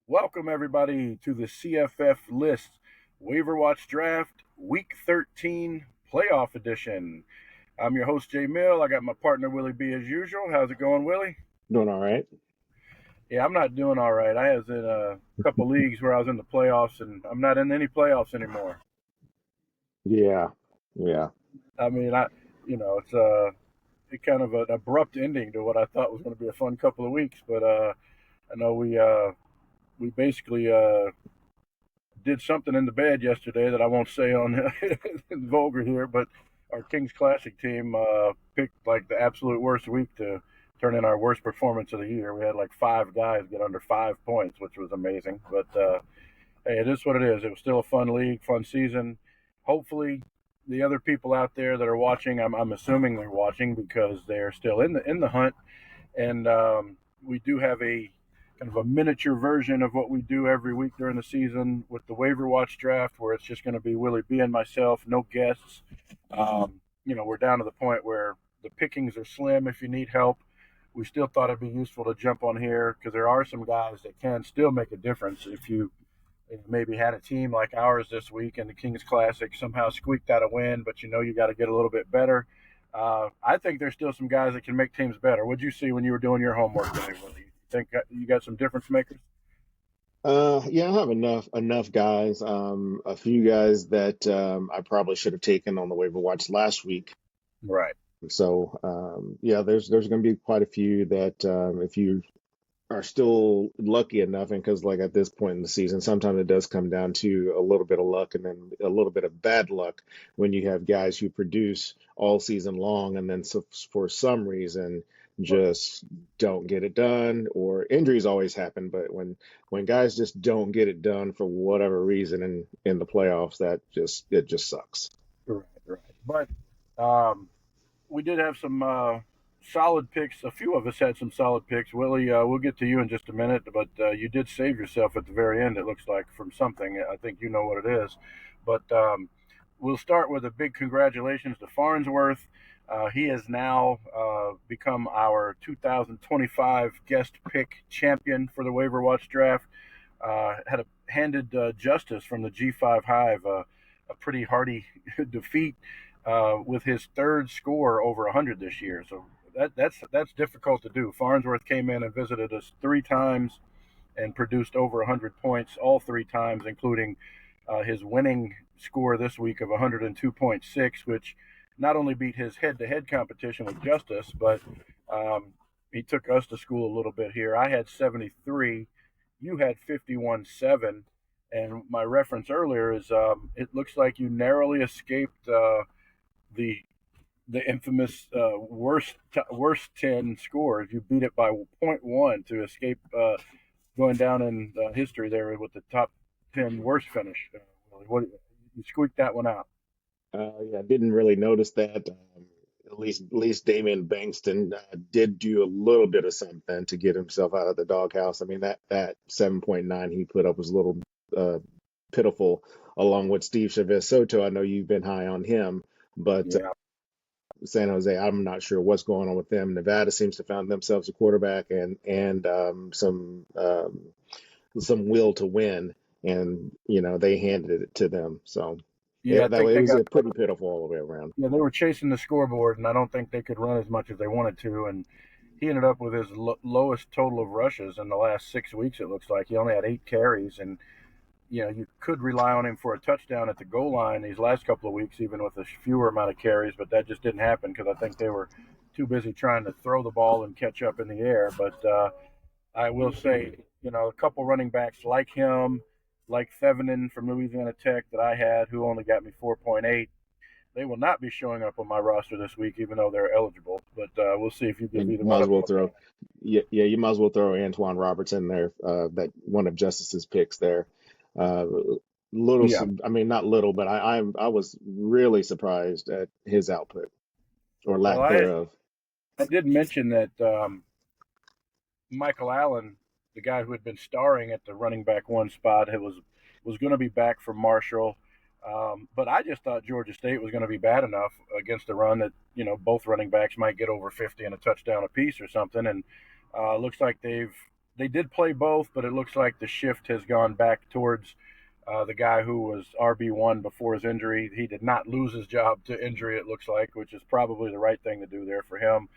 Welcome, everybody, to the CFF List Waiver Watch Draft Week 13 Playoff Edition. I'm your host, J-Mill. I got my partner, WilleB, as usual. How's it going, Willie? Doing all right. Yeah, I'm not doing all right. I was in a couple leagues where I was in the playoffs, and I'm not in any playoffs anymore. Yeah, yeah. I mean, it's it kind of an abrupt ending to what I thought was going to be a fun couple of weeks, but I know we basically did something in the bed yesterday that I won't say on vulgar here, but our Kings Classic team picked like the absolute worst week to turn in our worst performance of the year. We had like five guys get under 5 points, which was amazing. But hey, it is what it is. It was still a fun league, fun season. Hopefully, the other people out there that are watching, I'm assuming they're watching because they're still in the hunt, and we do have a kind of a miniature version of what we do every week during the season with the waiver watch draft, where it's just going to be Willie B and myself, no guests. We're down to the point where the pickings are slim. If you need help, we still thought it'd be useful to jump on here because there are some guys that can still make a difference if you maybe had a team like ours this week and the Kings Classic somehow squeaked out a win, but you got to get a little bit better. I think there's still some guys that can make teams better. What'd you see when you were doing your homework today, Willie? You think you got some difference makers? Yeah, I have enough guys. A few guys that I probably should have taken on the waiver watch last week. Right. So yeah, there's going to be quite a few that if you are still lucky enough, and because like at this point in the season, sometimes it does come down to a little bit of luck and then a little bit of bad luck when you have guys who produce all season long and then for some reason just don't get it done, or injuries always happen, but when guys just don't get it done for whatever reason in the playoffs, it just sucks. Right. Right. But um, we did have some solid picks. A few of us had some solid picks. Willie, we'll get to you in just a minute, but you did save yourself at the very end, it looks like, from something. I think you know what it is. But we'll start with a big congratulations to Farnsworth. He has now become our 2025 guest pick champion for the waiver watch draft. Had a handed justice from the G5 Hive, a pretty hearty defeat with his third score over 100 this year. So that's difficult to do. Farnsworth came in and visited us three times and produced over 100 points all three times, including his winning score this week of 102.6, which not only beat his head-to-head competition with Justice, but he took us to school a little bit here. I had 73, you had 51.7, and my reference earlier is it looks like you narrowly escaped the the infamous worst 10 scores. You beat it by point 0.1 to escape going down in history there with the top 10 worst finish. What you squeaked that one out. Yeah, I didn't really notice that. At least Damian Bankston did do a little bit of something to get himself out of the doghouse. I mean, that 7.9 he put up was a little uh, pitiful, along with Steve Chavez Soto. I know you've been high on him, but Yeah. San Jose, I'm not sure what's going on with them. Nevada seems to found themselves a quarterback and some will to win, and they handed it to them. So Yeah, I think it they was got. a pretty pitiful all the way around. Yeah, they were chasing the scoreboard, and I don't think they could run as much as they wanted to. And he ended up with his lowest total of rushes in the last 6 weeks. It looks like he only had 8 carries, and you could rely on him for a touchdown at the goal line these last couple of weeks, even with a fewer amount of carries, but that just didn't happen because I think they were too busy trying to throw the ball and catch up in the air. But I will say, a couple running backs like him, like Thevenin from Louisiana Tech that I had, who only got me 4.8, they will not be showing up on my roster this week, even though they're eligible. But we'll see if you give And either might one as of them well a throw, chance. yeah, you might as well throw Antoine Roberts in there. That one of Justice's picks there. Uh, little, Yeah. I mean, not little, but I was really surprised at his output or Well, lack thereof. I did mention that Michael Allen, the guy who had been starring at the running back one spot, was going to be back from Marshall. But I just thought Georgia State was going to be bad enough against the run that both running backs might get over 50 and a touchdown apiece or something. And looks like they've they did play both, but it looks like the shift has gone back towards the guy who was RB1 before his injury. He did not lose his job to injury, it looks like, which is probably the right thing to do there for him.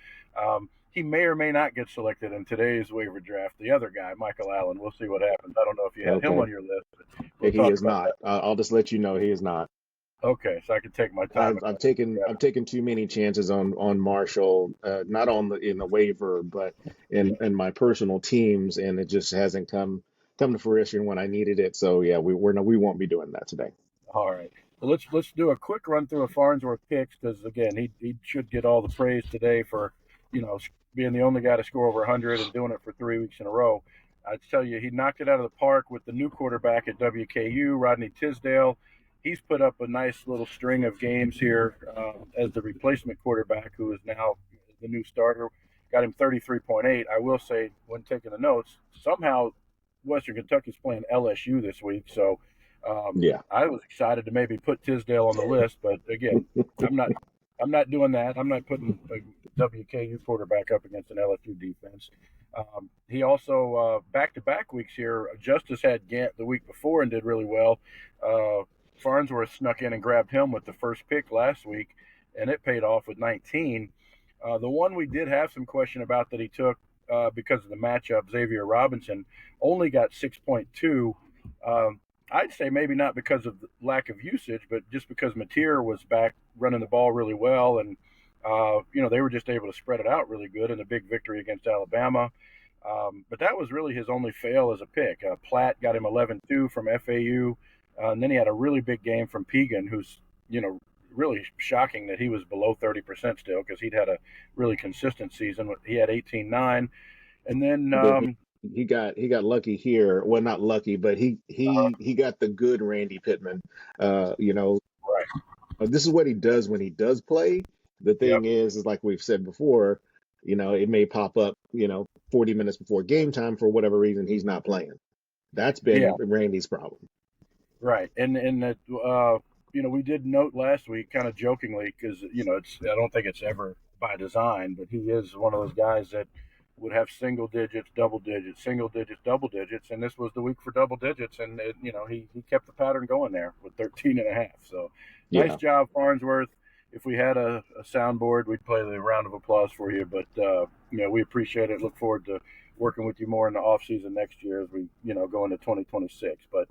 He may or may not get selected in today's waiver draft. The other guy, Michael Allen, we'll see what happens. I don't know if you had him Okay. on your list, but we'll He talk is about not. that. I'll just let you know he is not. Okay, so I can take my time and grab I've taken too many chances on Marshall, not on the in the waiver, but him. in my personal teams, and it just hasn't come to fruition when I needed it. So yeah, we won't be doing that today. All right. Well, let's do a quick run through of Farnsworth picks because again he should get all the praise today for being the only guy to score over 100 and doing it for 3 weeks in a row. I'd tell you he knocked it out of the park with the new quarterback at WKU, Rodney Tisdale. He's put up a nice little string of games here as the replacement quarterback, who is now the new starter. Got him 33.8. I will say, when taking the notes, somehow Western Kentucky's playing LSU this week, so Yeah, I was excited to maybe put Tisdale on the list, but again, I'm not. I'm not doing that. I'm not putting a WKU quarterback up against an LSU defense. He also back-to-back weeks here. Justice had Gant the week before and did really well. Uh, Farnsworth snuck in and grabbed him with the first pick last week, and it paid off with 19. The one we did have some question about that he took because of the matchup, Xavier Robinson, only got 6.2. Um, I'd say maybe not because of the lack of usage, but just because Mateer was back running the ball really well, and they were just able to spread it out really good in a big victory against Alabama. But that was really his only fail as a pick. Platt got him 11-2 from FAU, and then he had a really big game from Pegan, who's really shocking that he was below 30% still because he'd had a really consistent season. He had 18-9, and then and then he got lucky here. Well, not lucky, but he got the good Randy Pittman. You know, right, this is what he does when he does play. The yep, thing is like we've said before, it may pop up, 40 minutes before game time for whatever reason he's not playing. That's yeah. been Randy's problem. Right, and that we did note last week, kind of jokingly, because it's I don't think it's ever by design, but he is one of those guys that would have single digits, double digits, single digits, double digits, and this was the week for double digits, and he kept the pattern going there with 13 and a half. So nice Yeah. job, Farnsworth. If we had a soundboard, we'd play the round of applause for you, but we appreciate it. Look forward to working with you more in the off season next year as we go into 2026. But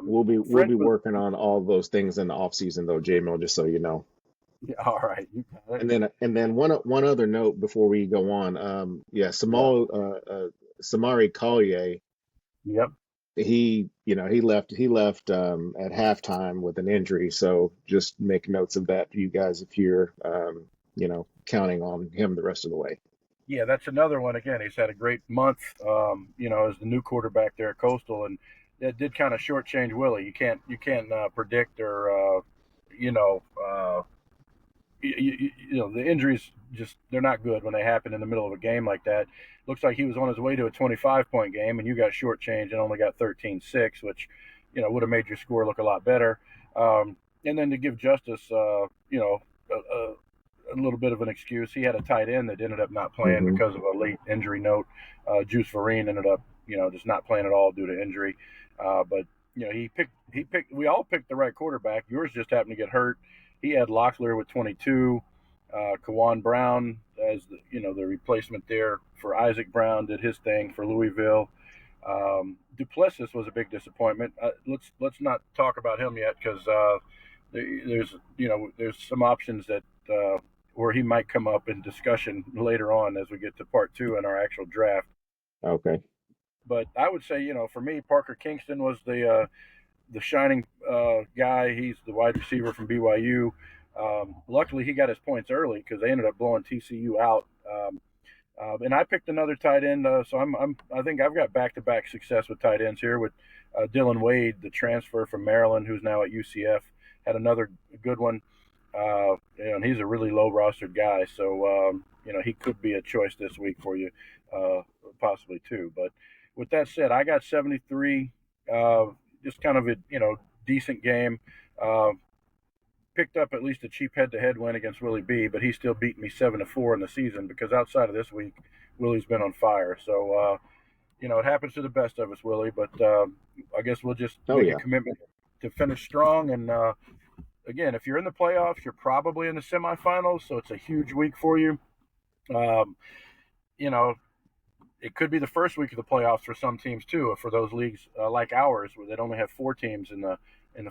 We'll French be was working on all those things in the off season though, J-Mill, just so you know. yeah, all right. You got it. And then one other note before we go on. Yeah, Yeah. Samari Collier, Yep. he left at halftime with an injury, so just make notes of that for you guys if you're counting on him the rest of the way. Yeah, that's another one. Again, he's had a great month. As the new quarterback there at Coastal, and that did kind of shortchange Willie. You can't predict or you know the injuries just they're not good when they happen in the middle of a game like that. Looks like he was on his way to a 25-point game, and you got shortchanged and only got 13-6, which would have made your score look a lot better. And then to give Justice, a little bit of an excuse, he had a tight end that ended up not playing Hmm. because of a late injury note. Juice Vereen ended up just not playing at all due to injury. But he picked. We all picked the right quarterback. Yours just happened to get hurt. He had Locklear with 22. Kawan Brown as the replacement there for Isaac Brown did his thing for Louisville. Duplessis was a big disappointment. Let's not talk about him yet because there's some options that where he might come up in discussion later on as we get to part two in our actual draft. Okay. But I would say for me, Parker Kingston was the shining guy. He's the wide receiver from BYU. Luckily, he got his points early because they ended up blowing TCU out. And I picked another tight end, so I think I've got back-to-back success with tight ends here with Dylan Wade, the transfer from Maryland, who's now at UCF, had another good one. And he's a really low-rostered guy, so he could be a choice this week for you, possibly too. But with that said, I got 73, just kind of a decent game. Uh, Picked up at least a cheap head-to-head win against Willie B, but he still beat me 7-4 in the season because outside of this week, Willie's been on fire. So it happens to the best of us, Willie. But I guess we'll just Oh make a yeah. commitment to finish strong. And again, if you're in the playoffs, you're probably in the semifinals, so it's a huge week for you. Um, you know, it could be the first week of the playoffs for some teams too. For those leagues like ours, where they'd only have 4 teams in the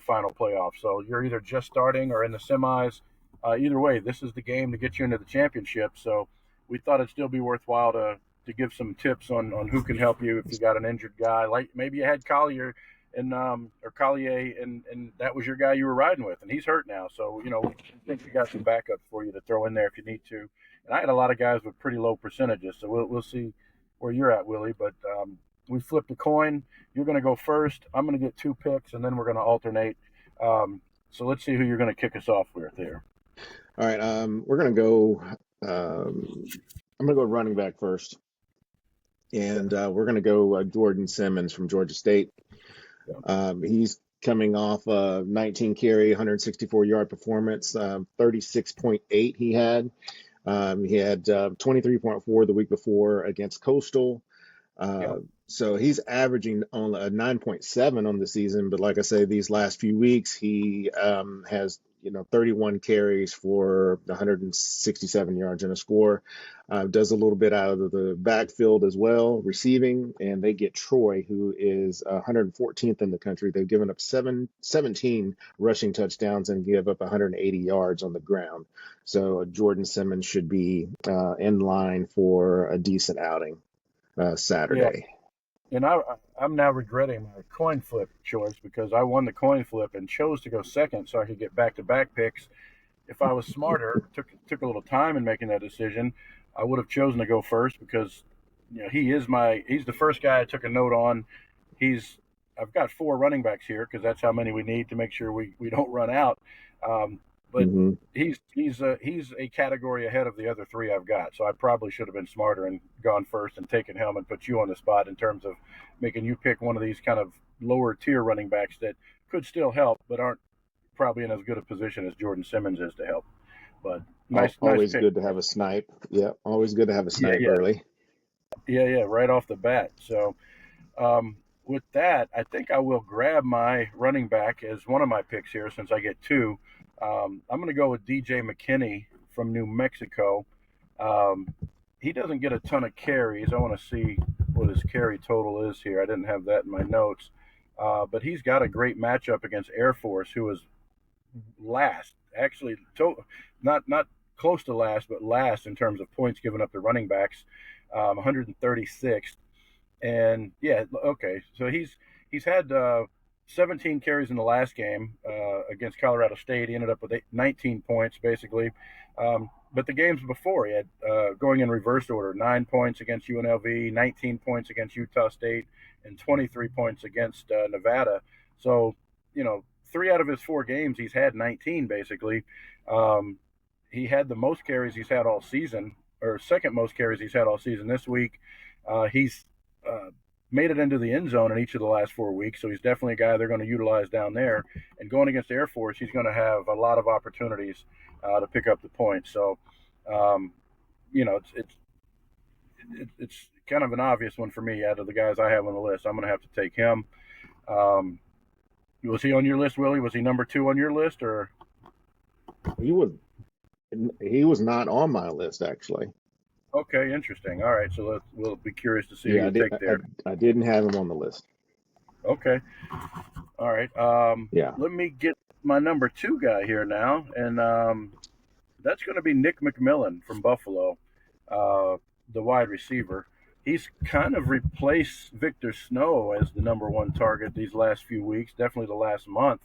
final playoffs, so you're either just starting or in the semis. Either way, this is the game to get you into the championship. So we thought it'd still be worthwhile to give some tips on who can help you if you got an injured guy, like maybe you had Collier and or Collier, and that was your guy you were riding with, and he's hurt now. So I think we got some backups for you to throw in there if you need to. And I had a lot of guys with pretty low percentages, so we'll see where you're at, Willie. But we flipped a coin. You're going to go first. I'm going to get 2 picks, and then we're going to alternate. So let's see who you're going to kick us off with here. All right. We're gonna go. I'm gonna go running back first, and we're gonna go Jordan Simmons from Georgia State. Yeah. He's coming off a 19 carry, 164-yard performance, 36.8 he had. He had 23.4 the week before against Coastal. Yeah. So he's averaging on a 9.7 on the season, but like I say, these last few weeks he has 31 carries for 167 yards and a score. Does a little bit out of the backfield as well, receiving, and they get Troy, who is 114th in the country. They've given up 17 rushing touchdowns and give up 180 yards on the ground. So Jordan Simmons should be in line for a decent outing Yeah. Saturday. And I'm now regretting my coin flip choice because I won the coin flip and chose to go second so I could get back to back picks. If I was smarter, took a little time in making that decision, I would have chosen to go first because he's the first guy I took a note on. He's I've got 4 running backs here because that's how many we need to make sure we don't run out. Um, but Hmm. he's a category ahead of the other 3 I've got. So I probably should have been smarter and gone first and taken him and put you on the spot in terms of making you pick one of these kind of lower tier running backs that could still help but aren't probably in as good a position as Jordan Simmons is to help. But nice Always pick. good to have a snipe. Yeah, always good to have a Yeah, snipe yeah, early. yeah, right off the bat. So with that, I think I will grab my running back as one of my picks here since I get 2. I'm going to go with DJ McKinney from New Mexico. Um, he doesn't get a ton of carries. I want to see what his carry total is here. I didn't have that in my notes. But he's got a great matchup against Air Force, who is last, actually, not close to last, but last in terms of points given up to running backs, 136th. And yeah, okay, so he's had 17 carries in the last game against Colorado State. He ended up with 19 points basically. But the games before, he had going in reverse order: 9 points against UNLV, 19 points against Utah State, and 23 points against Nevada. So 3 out of his 4 games, he's had 19 basically. Um, he had the most carries he's had all season, or second most carries he's had all season this week. He's uh, made it into the end zone in each of the last 4 weeks, so he's definitely a guy they're going to utilize down there. And going against Air Force, he's going to have a lot of opportunities to pick up the points. So, um, it's kind of an obvious one for me out of the guys I have on the list. I'm going to have to take him. Um, was he on your list, Willie? Was he number 2 on your list, or? He was he was not on my list actually. Okay, interesting. All right, so we'll be curious to see who Yeah, you take there. I didn't have him on the list. Okay, all right. Yeah. Let me get my number 2 guy here now, and that's going to be Nick McMillan from Buffalo, uh, the wide receiver. He's kind of replaced Victor Snow as the number 1 target these last few weeks, definitely the last month.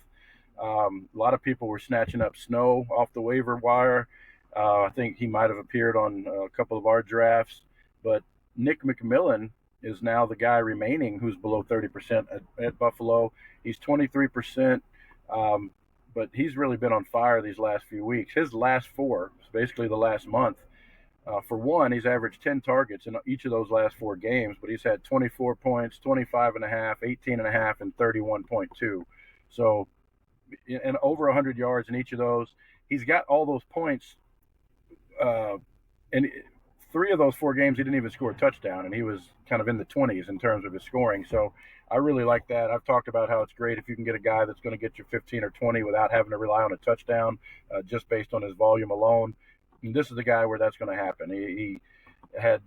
A lot of people were snatching up Snow off the waiver wire. I think he might have appeared on a couple of our drafts, but Nick McMillan is now the guy remaining who's below 30% at Buffalo. He's 23%, um, but he's really been on fire these last few weeks. His last 4, basically the last month, for one, he's averaged 10 targets in each of those last 4 games, but he's had 24 points, 25 and a half, 18 and a half, and 31.2. So, and over 100 yards in each of those. He's got all those points, uh, and 3 of those 4 games he didn't even score a touchdown, and he was kind of in the 20s in terms of his scoring. So I really like that. I've talked about how it's great if you can get a guy that's going to get you 15 or 20 without having to rely on a touchdown, just based on his volume alone. And this is the guy where that's going to happen. He had,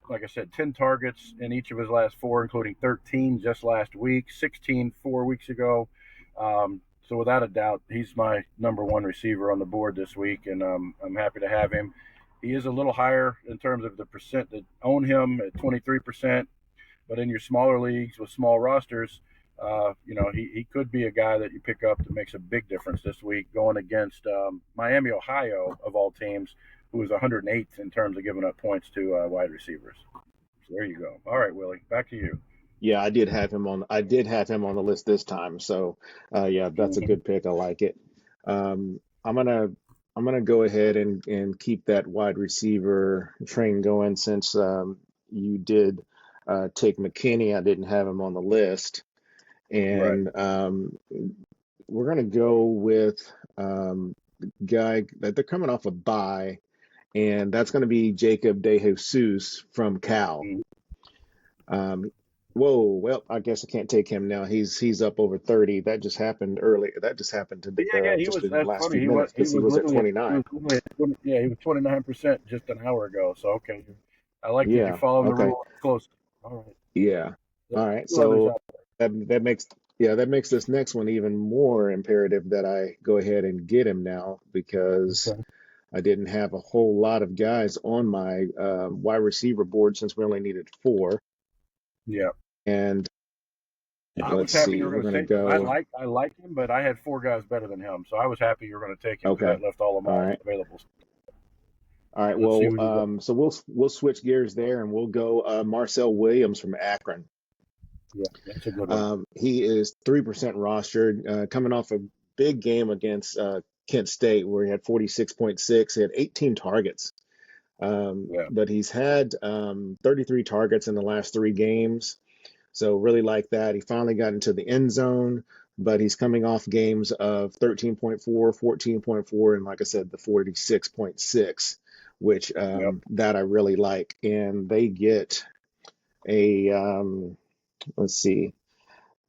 like I said, 10 targets in each of his last 4, including 13 just last week, 16 4 weeks ago. So without a doubt, he's my number one receiver on the board this week, and I'm happy to have him. He is a little higher in terms of the percent that own him at 23%, but in your smaller leagues with small rosters, he could be a guy that you pick up that makes a big difference this week going against Miami, Ohio, of all teams, who is 108th in terms of giving up points to wide receivers. So there you go. All right, Willie, back to you. Yeah, I did have him on. I did have him on the list this time. So, yeah, that's a Mm-hmm. good pick. I like it. I'm gonna go ahead and keep that wide receiver train going since you did take McKinney. I didn't have him on the list, Right. and we're gonna go with guy that they're coming off a bye, and that's gonna be Jacob DeJesus from Cal. Mm-hmm. Um, whoa, well, I guess I can't take him now. He's up over 30. That just happened earlier. That just happened to Yeah, he just was. in the That's last funny. few He was. minutes He because he was was at literally. He 29. was literally. Yeah, he was 29% just an hour ago. So okay, I like that you're Yeah. following the Okay. rules close. All right. Yeah. There's All right. two others So out that makes that makes this next one even more imperative that I go ahead and get him now because there. Okay. I didn't have a whole lot of guys on my wide receiver board since we only needed 4. Yeah. And I was let's happy you see, were we're going to gonna take him. I go. like I like him, but I had 4 guys better than him, so I was happy you were going to take him because Okay. that left all of All mine right. available. All right. Let's see Well, who you got. so we'll switch gears there, and we'll go Marcel Williams from Akron. Yeah, that's a good one. He is 3% rostered, coming off a big game against Kent State, where he had 46.6. He had 18 targets, Yeah. but he's had 33 targets in the last 3 games. So really like that. He finally got into the end zone, but he's coming off games of 13.4, 14.4, and like I said, the 46.6, which Yep. that I really like. And they get a let's see,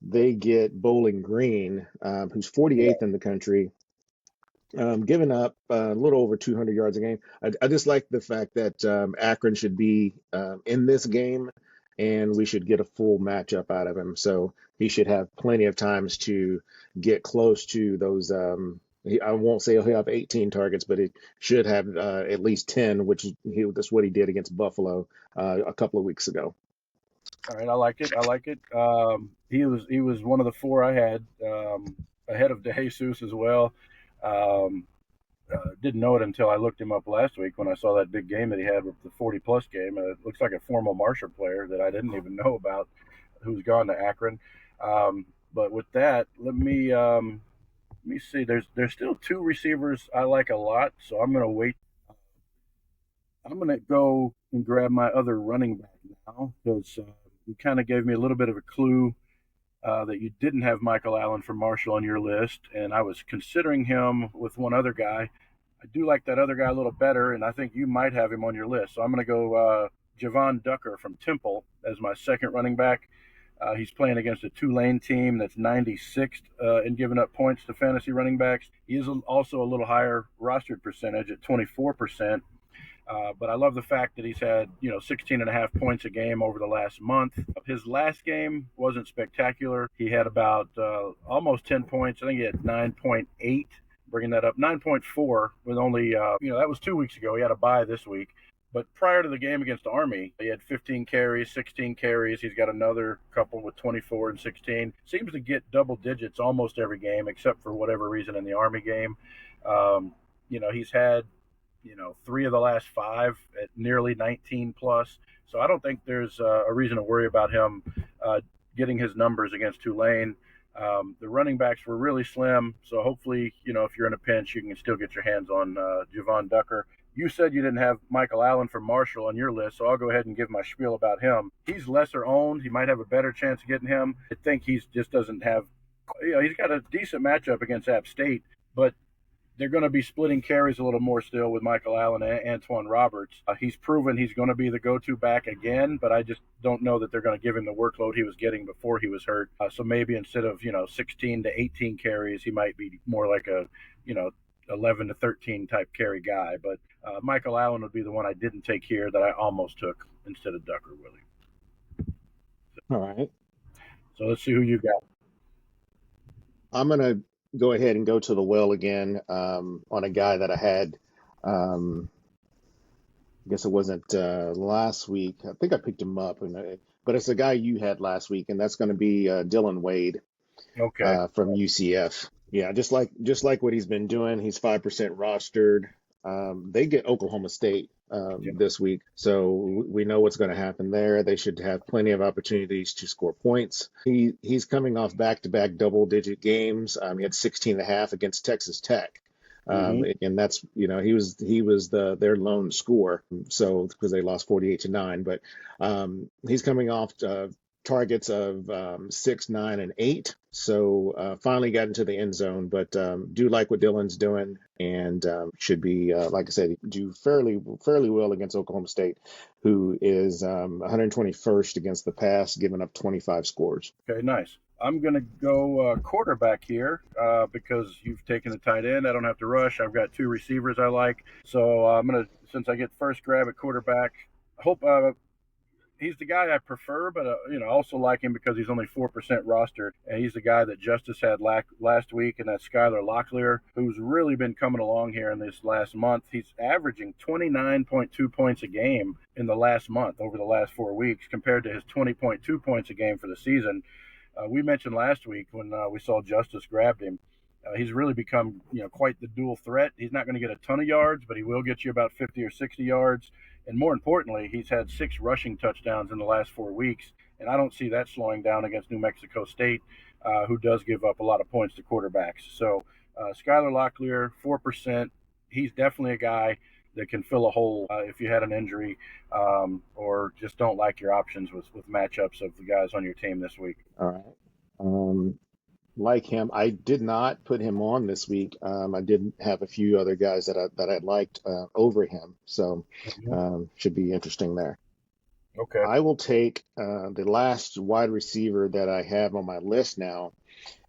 they get Bowling Green, who's Yeah. 48th in the country, giving up a little over 200 yards a game. I just like the fact that Akron should be in this game, and we should get a full matchup out of him. So he should have plenty of times to get close to those. I won't say he'll have 18 targets, but he should have at least 10, that's what he did against Buffalo a couple of weeks ago. All right. I like it. I like it. He was one of the 4 I had ahead of DeJesus as well. Um, didn't know it until I looked him up last week when I saw that big game that he had with the 40 plus game. It looks like a former Marshall player that I didn't even know about who's gone to Akron. But with that, let me see. There's still 2 receivers I like a lot, so I'm gonna wait. I'm gonna go and grab my other running back now because you kind of gave me a little bit of a clue that you didn't have Michael Allen from Marshall on your list, and I was considering him with one other guy. I do like that other guy a little better, and I think you might have him on your list. So I'm going to go Javon Ducker from Temple as my second running back. He's playing against a Tulane team that's 96th in giving up points to fantasy running backs. He is also a little higher rostered percentage at 24%. But I love the fact that he's had 16 and a half points a game over the last month. His last game wasn't spectacular. He had about almost 10 points. I think he had 9.8, bringing that up 9.4 with only that was 2 weeks ago. He had a bye this week. But prior to the game against the Army, he had 15 carries, 16 carries. He's got another couple with 24 and 16. Seems to get double digits almost every game, except for whatever reason in the Army game. He's had 3 of the last 5 at nearly 19 plus. So I don't think there's a reason to worry about him getting his numbers against Tulane. The running backs were really slim, so hopefully, if you're in a pinch, you can still get your hands on Javon Ducker. You said you didn't have Michael Allen from Marshall on your list, so I'll go ahead and give my spiel about him. He's lesser owned. He might have a better chance of getting him. I think he's just doesn't have, he's got a decent matchup against App State, but they're going to be splitting carries a little more still with Michael Allen and Antoine Roberts. He's proven he's going to be the go-to back again, but I just don't know that they're going to give him the workload he was getting before he was hurt. So maybe instead of 16 to 18 carries, he might be more like a 11 to 13 type carry guy. But Michael Allen would be the one I didn't take here that I almost took instead of Ducker Willie. All right. So let's see who you got. I'm gonna go ahead and go to the well again on a guy that I had. I guess it wasn't last week. I think I picked him up, but it's a guy you had last week, and that's going to be Dylan Wade Okay. from UCF. Yeah, just like what he's been doing. He's 5% rostered. They get Oklahoma State Yeah. this week, so we know what's going to happen there. They should have plenty of opportunities to score points. He's coming off back-to-back double-digit games. He had 16 and a half against Texas Tech. Mm-hmm. And that's he was their lone scorer, so because they lost 48-9. But he's coming off targets of 6, 9, and 8. So finally got into the end zone, but do like what Dylan's doing, and should be like I said, do fairly well against Oklahoma State, who is 121st against the pass, giving up 25 scores. Okay, nice. I'm going to go quarterback here because you've taken the tight end. I don't have to rush. I've got two receivers I like. So I'm going to, since I get first grab at quarterback, I hope he's the guy I prefer, but I also like him because he's only 4% rostered, and he's the guy that Justice had last week, and that's Skylar Locklear, who's really been coming along here in this last month. He's averaging 29.2 points a game in the last month over the last 4 weeks, compared to his 20.2 points a game for the season. We mentioned last week when we saw Justice grabbed him. He's really become, quite the dual threat. He's not going to get a ton of yards, but he will get you about 50 or 60 yards. And more importantly, he's had 6 rushing touchdowns in the last 4 weeks, and I don't see that slowing down against New Mexico State, who does give up a lot of points to quarterbacks. So Skylar Locklear, 4%. He's definitely a guy that can fill a hole if you had an injury or just don't like your options with matchups of the guys on your team this week. All right. Like him, I did not put him on this week. I did have a few other guys that I liked over him, so Mm-hmm. should be interesting there. Okay. I will take the last wide receiver that I have on my list now,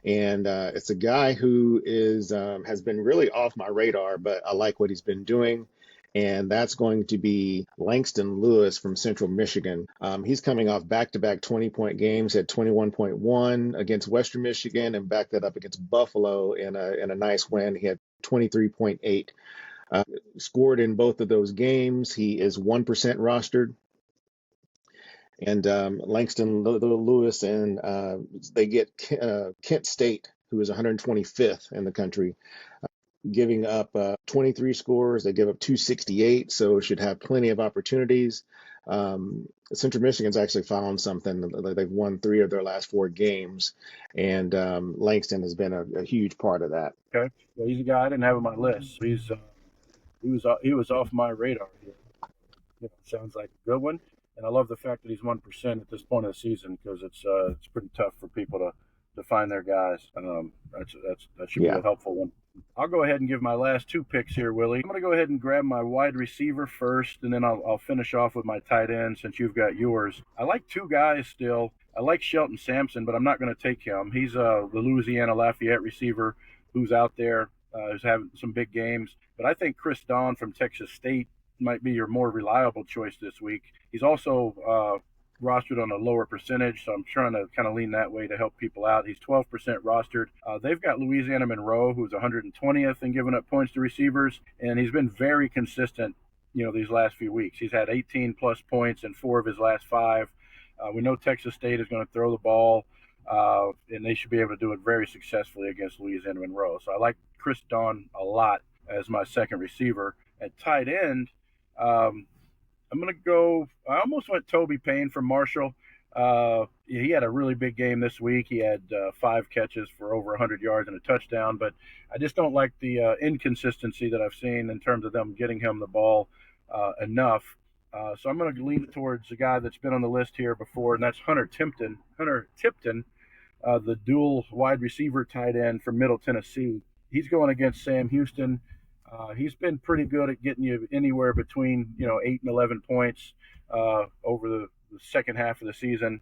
and it's a guy who is has been really off my radar, but I like what he's been doing. And that's going to be Langston Lewis from Central Michigan. He's coming off back-to-back 20-point games, had 21.1 against Western Michigan, and backed that up against Buffalo in a nice win. He had 23.8. Scored in both of those games. He is 1% rostered. And Langston Lewis, and they get Kent State, who is 125th in the country, giving up 23 scores. They give up 268, so should have plenty of opportunities. Central Michigan's actually found something. They've won 3 of their last 4 games, and Langston has been a huge part of that. Okay. Well, he's a guy I didn't have on my list. He was off my radar here. Sounds like a good one, and I love the fact that he's 1% at this point of the season because it's pretty tough for people to find their guys. That should be Yeah. a helpful one. I'll go ahead and give my last 2 picks here, Willie. I'm going to go ahead and grab my wide receiver first, and then I'll finish off with my tight end since you've got yours. I like 2 guys still. I like Shelton Sampson, but I'm not going to take him. He's the Louisiana Lafayette receiver who's out there, who's having some big games. But I think Chris Don from Texas State might be your more reliable choice this week. He's also rostered on a lower percentage, so I'm trying to kind of lean that way to help people out. He's 12% rostered. They've got Louisiana Monroe, who's 120th in giving up points to receivers, and he's been very consistent, these last few weeks. He's had 18 plus points in 4 of his last 5. We know Texas State is going to throw the ball, and they should be able to do it very successfully against Louisiana Monroe. So I like Chris Don a lot as my second receiver. At tight end, I'm going to go. I almost went Toby Payne from Marshall. He had a really big game this week. He had 5 catches for over 100 yards and a touchdown, but I just don't like the inconsistency that I've seen in terms of them getting him the ball enough. So I'm going to lean towards a guy that's been on the list here before, and that's Hunter Tipton. Hunter Tipton, the dual wide receiver tight end from Middle Tennessee. He's going against Sam Houston. He's been pretty good at getting you anywhere between 8 and 11 points over the second half of the season.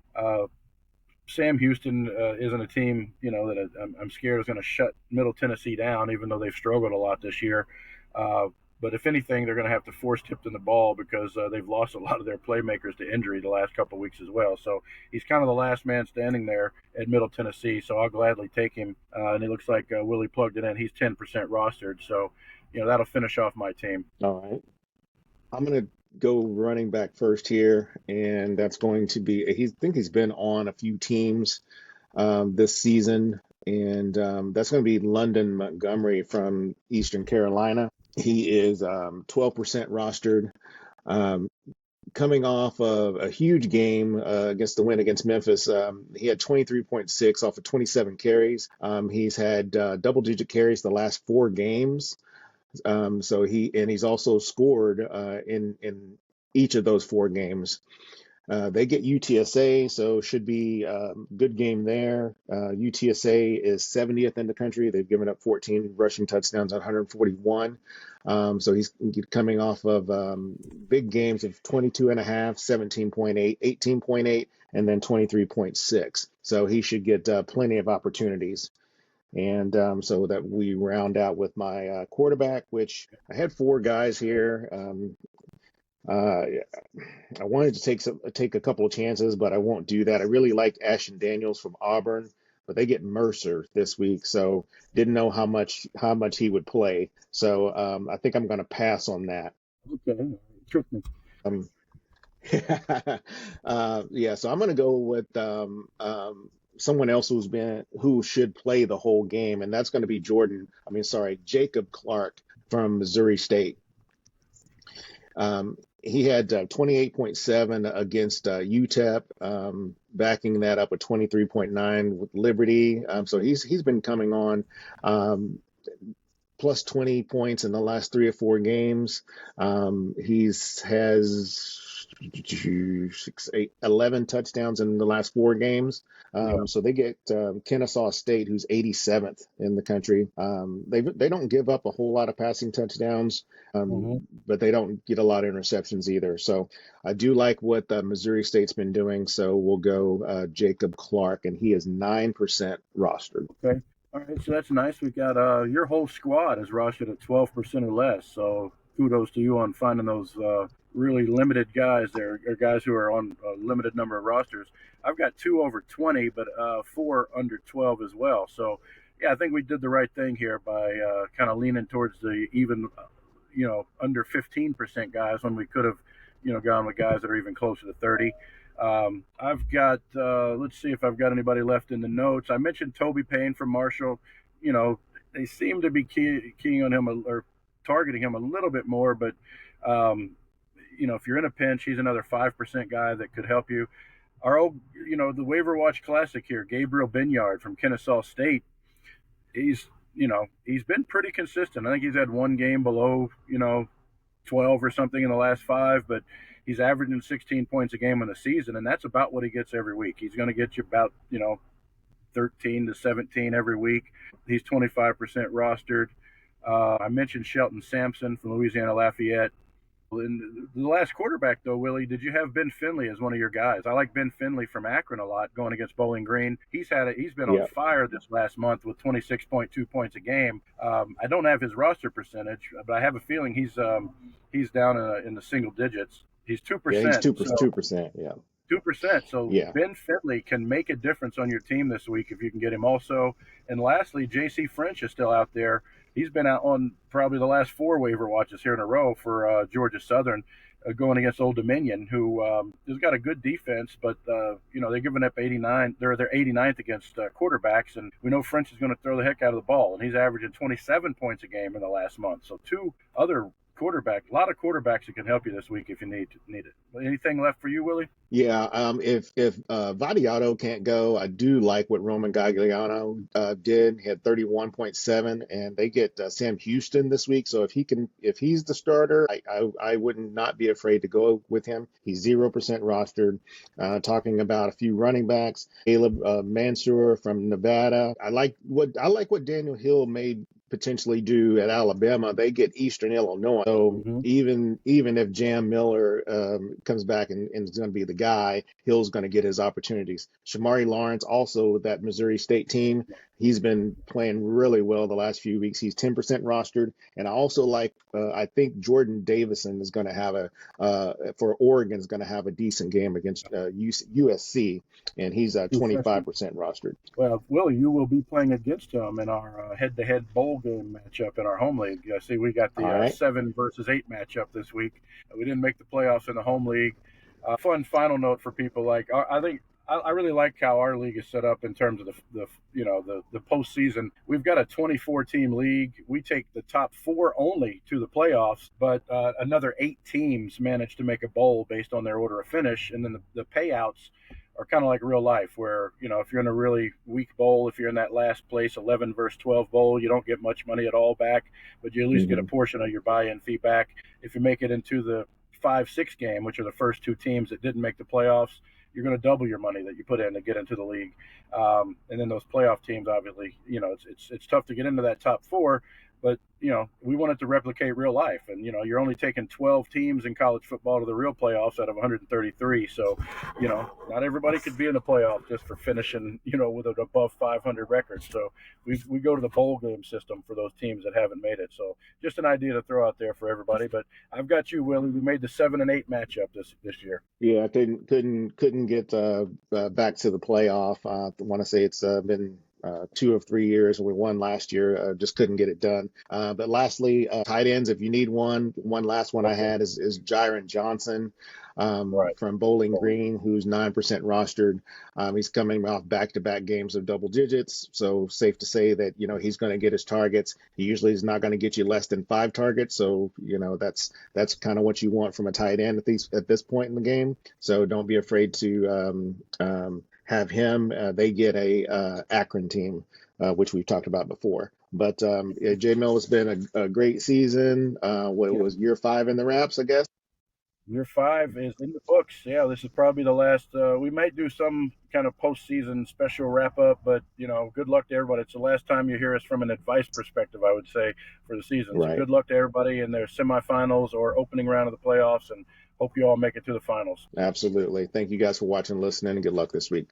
Sam Houston isn't a team, that I'm scared is going to shut Middle Tennessee down, even though they've struggled a lot this year. Uh, but if anything, they're going to have to force Tipton the ball because they've lost a lot of their playmakers to injury the last couple of weeks as well. So he's kind of the last man standing there at Middle Tennessee. So I'll gladly take him. And it looks like Willie plugged it in. He's 10% rostered. So, that'll finish off my team. All right. I'm going to go running back first here, and that's going to be, I think he's been on a few teams this season, and that's going to be London Montgomery from Eastern Carolina. He is 12% rostered. Um, Coming off of a huge game against the win against Memphis, he had 23.6 off of 27 carries. He's had double-digit carries the last 4 games. So he's also scored in each of those 4 games. They get UTSA, so should be good game there. UTSA is 70th in the country. They've given up 14 rushing touchdowns on 141. So he's coming off of big games of 22 and a half, 17.8, 18.8, and then 23.6. So he should get plenty of opportunities. And so that we round out with my quarterback, which I had 4 guys here. Uh, I wanted to take a couple of chances, but I won't do that. I really liked Ashton Daniels from Auburn, but they get Mercer this week, so didn't know how much he would play. So I think I'm going to pass on that. Okay. Trick me. Um, yeah, so I'm going to go with someone else who should play the whole game, and that's going to be Jacob Clark from Missouri State. He had 28.7 against UTEP, backing that up with 23.9 with Liberty. So he's been coming on plus 20 points in the last 3 or 4 games. He's has 6, 8, 11 touchdowns in the last 4 games. Yeah. So they get Kennesaw State, who's 87th in the country. They don't give up a whole lot of passing touchdowns, Hmm. but they don't get a lot of interceptions either. So I do like what Missouri State's been doing. So we'll go Jacob Clark, and he is 9% rostered. Okay. All right. So that's nice. We got your whole squad is rostered at 12% or less. So kudos to you on finding those really limited guys there, or guys who are on a limited number of rosters. I've got 2 over 20, but 4 under 12 as well. So yeah, I think we did the right thing here by kind of leaning towards the even, under 15% guys when we could have, gone with guys that are even closer to 30. I've got, let's see if I've got anybody left in the notes. I mentioned Toby Payne from Marshall. You know, they seem to be keying on him or targeting him a little bit more, but, if you're in a pinch, he's another 5% guy that could help you. Our old, the Waiver Watch Classic here, Gabriel Binyard from Kennesaw State. He's been pretty consistent. I think he's had one game below, 12 or something in the last 5, but he's averaging 16 points a game in the season, and that's about what he gets every week. He's going to get you about, 13 to 17 every week. He's 25% rostered. I mentioned Shelton Sampson from Louisiana Lafayette. In the last quarterback, though, Willie, did you have Ben Finley as one of your guys? I like Ben Finley from Akron a lot, going against Bowling Green. He's been on Yeah. fire this last month with 26.2 points a game. I don't have his roster percentage, but I have a feeling he's down in the single digits. He's two Yeah, he's percent, 2%, so 2%. Yeah. 2%. So Yeah. Ben Finley can make a difference on your team this week if you can get him also. And lastly, J.C. French is still out there. He's been out on probably the last 4 waiver watches here in a row for Georgia Southern, going against Old Dominion, who has got a good defense, but they're giving up 89. They're 89th against quarterbacks, and we know French is going to throw the heck out of the ball, and he's averaging 27 points a game in the last month. So a lot of quarterbacks that can help you this week if you need it. Anything left for you, Willie? Yeah, if Vadiato can't go, I do like what Roman Gagliano did. He had 31.7, and they get Sam Houston this week. So if he's the starter, I would not be afraid to go with him. He's 0% rostered. Talking about a few running backs, Caleb Mansour from Nevada. I like what Daniel Hill made potentially do at Alabama, they get Eastern Illinois. So Hmm. even if Jam Miller comes back and is going to be the guy, Hill's going to get his opportunities. Shamari Lawrence, also with that Missouri State team, he's been playing really well the last few weeks. He's 10% rostered, and I also like. I think Jordan Davison is going to have for Oregon is going to have a decent game against USC, and he's True freshman. 25% rostered. Well, Willie, you will be playing against him in our head-to-head bowl game matchup in our home league. I see we got All the right. 7 versus 8 matchup this week. We didn't make the playoffs in the home league. Fun final note for people like I think I really like how our league is set up in terms of the postseason. We've got a 24 team league. We take the top 4 only to the playoffs, but another 8 teams manage to make a bowl based on their order of finish, and then the payouts are kind of like real life, where if you're in a really weak bowl, if you're in that last place 11 versus 12 bowl, you don't get much money at all back, but you at least get a Hmm. portion of your buy-in fee back. If you make it into the 5-6 game, which are the first 2 teams that didn't make the playoffs, you're going to double your money that you put in to get into the league. And then those playoff teams, obviously, it's tough to get into that top 4, but we want it to replicate real life, and you're only taking 12 teams in college football to the real playoffs out of 133. So not everybody could be in the playoff just for finishing with an above 500 record. So we go to the bowl game system for those teams that haven't made it. So just an idea to throw out there for everybody. But I've got you, Willie. We made the 7 and 8 matchup this year. Yeah, I couldn't get back to the playoff. I want to say it's been 2 or 3 years, and we won last year. Just couldn't get it done. But lastly, tight ends. If you need one last one I Okay. had is Jaron Johnson Right. from Bowling Bowling. Green, who's 9% rostered. He's coming off back-to-back games of double digits, so safe to say that he's going to get his targets. He usually is not going to get you less than 5 targets, so that's kind of what you want from a tight end at this point in the game. So don't be afraid to have him. They get a Akron team, which we've talked about before. But yeah, J-Mill has been a great season. What Yeah. was year 5 in the wraps, I guess? Year 5 is in the books. Yeah, this is probably the last. We might do some kind of postseason special wrap up, but good luck to everybody. It's the last time you hear us from an advice perspective, I would say, for the season. So Right. good luck to everybody in their semifinals or opening round of the playoffs, and hope you all make it to the finals. Absolutely. Thank you guys for watching and listening, and good luck this week.